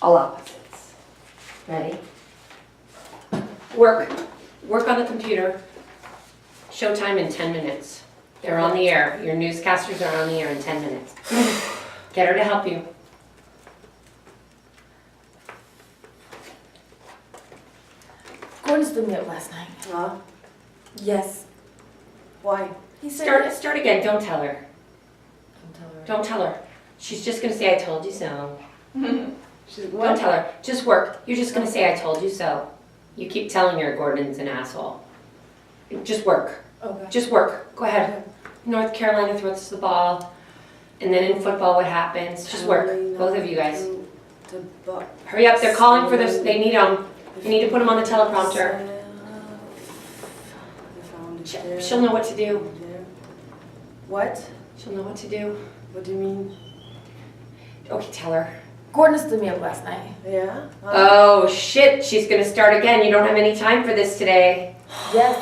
all opposites. Ready? Work on the computer. Showtime in 10 minutes. They're on the air. Your newscasters are on the air in 10 minutes. Get her to help you. Gordon stood me up last night. Huh? Yes. Why? He said... Start again. Don't tell her. Don't tell her. Don't tell her. She's just gonna say, I told you so. What? Don't tell her. Just work. You're just gonna say, I told you so. You keep telling her Gordon's an asshole. Just work. Okay. Just work. Go ahead. North Carolina throws the ball. And then in football, what happens? Just work. Both of you guys. Hurry up. They're calling for this. They need them. You need to put them on the teleprompter. She'll know what to do. What? She'll know what to do. What do you mean? Okay, tell her. Gordon stood me up last night. Yeah? Oh, shit. She's gonna start again. You don't have any time for this today. Yes.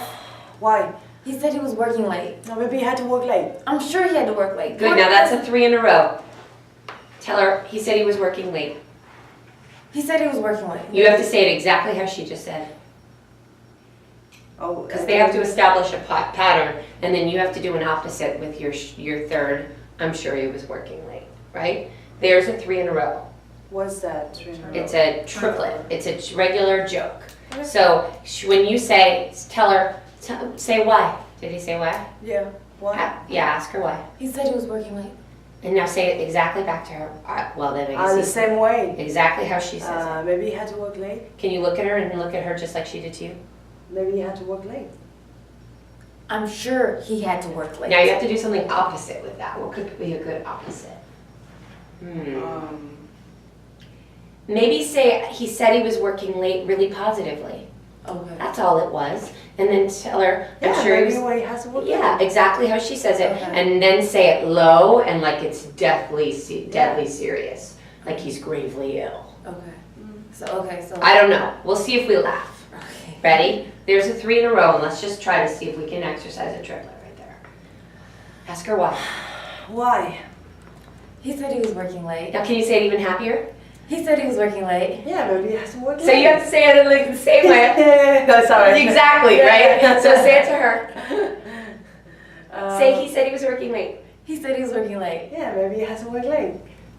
Why? He said he was working late. No, maybe he had to work late. I'm sure he had to work late. Good. Now that's a 3 in a row. Tell her he said he was working late. He said he was working late. You have to say it exactly how she just said. Oh, Because they have to establish a pattern, and then you have to do an opposite with your third. I'm sure he was working late, right? There's a 3 in a row. What's that? It's a triplet. It's a regular joke. So when you say, tell her, say why. Did he say why? Yeah. Why? Yeah, ask her why. He said he was working late. And now say it exactly back to her. Well, then I guess The he's- same way. exactly how she says it. Maybe he had to work late. Can you look at her and look at her just like she did to you? Maybe he had to work late. I'm sure he had to work late. Now you have to do something opposite with that. What could be a good opposite? Maybe say he said he was working late really positively. Okay. That's all it was. And then tell her, I'm Yeah, sure he maybe was. why he has to work Yeah, late. exactly how she says it. Okay. And then say it low and like it's deadly serious. Like he's gravely ill. Okay. So I don't know. We'll see if we laugh. Okay. Ready? There's a 3 in a row, and let's just try to see if we can exercise a triplet right there. Ask her why. Why? He said he was working late. Now, can you say it even happier? He said he was working late. Yeah, maybe he has to work late. So you have to say it in like the same way. No, sorry. Exactly, right? So say it to her. Um, Say he said he was working late. He said he was working late. Yeah, maybe he has to work late.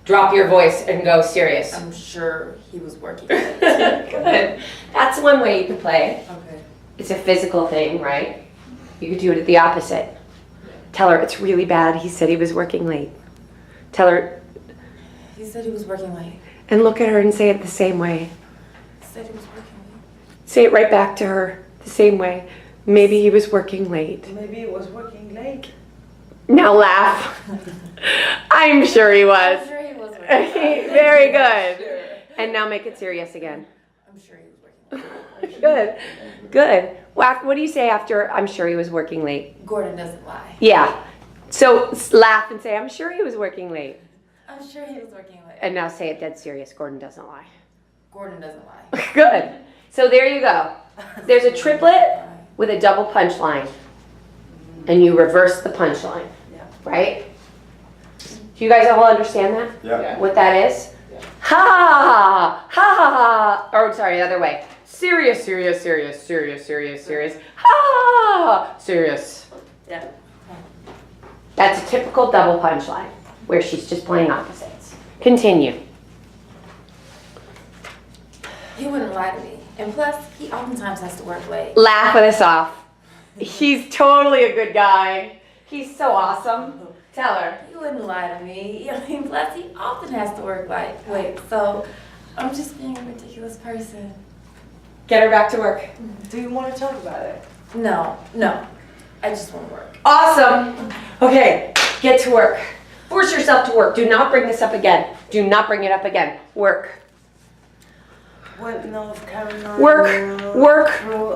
Drop your voice and go serious. I'm sure he was working late. Good. That's one way you can play. Okay. It's a physical thing, right? You could do it at the opposite. Tell her it's really bad. He said he was working late. Tell her, He said he was working late. and look at her and say it the same way. He said he was working late. Say it right back to her the same way. Maybe he was working late. Maybe he was working late. Now laugh. I'm sure he was. I'm sure he was working late. Very good. And now make it serious again. I'm sure he was working late. Good. Good. Whack, what do you say after I'm sure he was working late? Gordon doesn't lie. Yeah. So laugh and say, I'm sure he was working late. I'm sure he was working late. And now say it dead serious. Gordon doesn't lie. Gordon doesn't lie. Good. So there you go. There's a triplet with a double punchline. And you reverse the punchline. Yeah. Right? Do you guys all understand that? Yeah. What that is? Yeah. Ha ha ha. Or sorry, the other way. Serious, serious, serious, serious, serious, serious. Ha! Serious. Yeah. That's a typical double punchline where she's just playing opposites. Continue. He wouldn't lie to me. And plus, he oftentimes has to work late. Laugh with us off. He's totally a good guy. He's so awesome. Tell her. He wouldn't lie to me. I mean, plus, he often has to work late. So, I'm just being a ridiculous person. Get her back to work. Do you want to talk about it? No. I just want to work. Awesome. Okay, get to work. Force yourself to work. Do not bring this up again. Do not bring it up again. Work. What North Carolina? Work.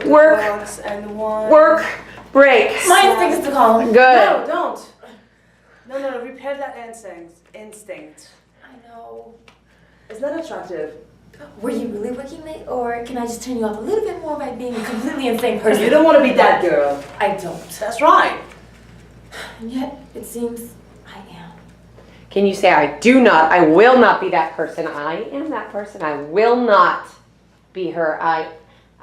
Dogs and one. Work. Break. My instinct is to call him. Good. No, don't. No. Repair that instinct. I know. It's not attractive. Were you really working late, or can I just turn you off a little bit more by being a completely insane person? You don't want to be that girl. I don't. That's right. And yet, it seems I am. Can you say, I do not, I will not be that person. I am that person. I will not be her. I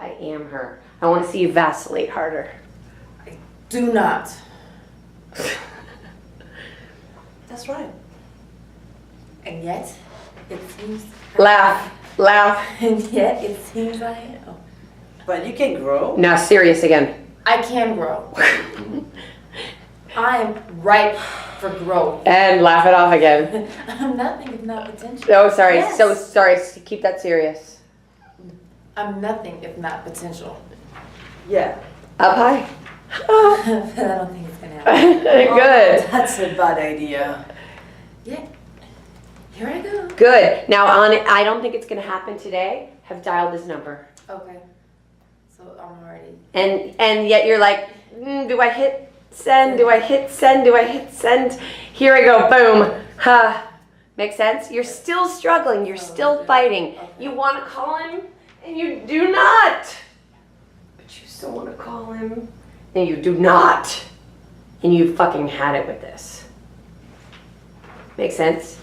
am her. I want to see you vacillate harder. Do not. That's right. And yet, it seems. Laugh. Laugh. And yet, it seems I am. But you can grow. Now serious again. I can grow. I am ripe for growth. And laugh it off again. I'm nothing if not potential. Oh, sorry. Yes. So sorry. Keep that serious. I'm nothing if not potential. Yeah. Up high. But I don't think it's gonna happen. Good. Oh, that's a bad idea. Yeah. Here I go. Good. Now on it, I don't think it's going to happen today. Have dialed this number. Okay. So I'm already. And yet you're like, do I hit send? Do I hit send? Do I hit send? Here I go. Boom. Ha. Make sense? You're still struggling. You're still fighting. You want to call him and you do not. But you still want to call him and you do not. And you fucking had it with this. Make sense?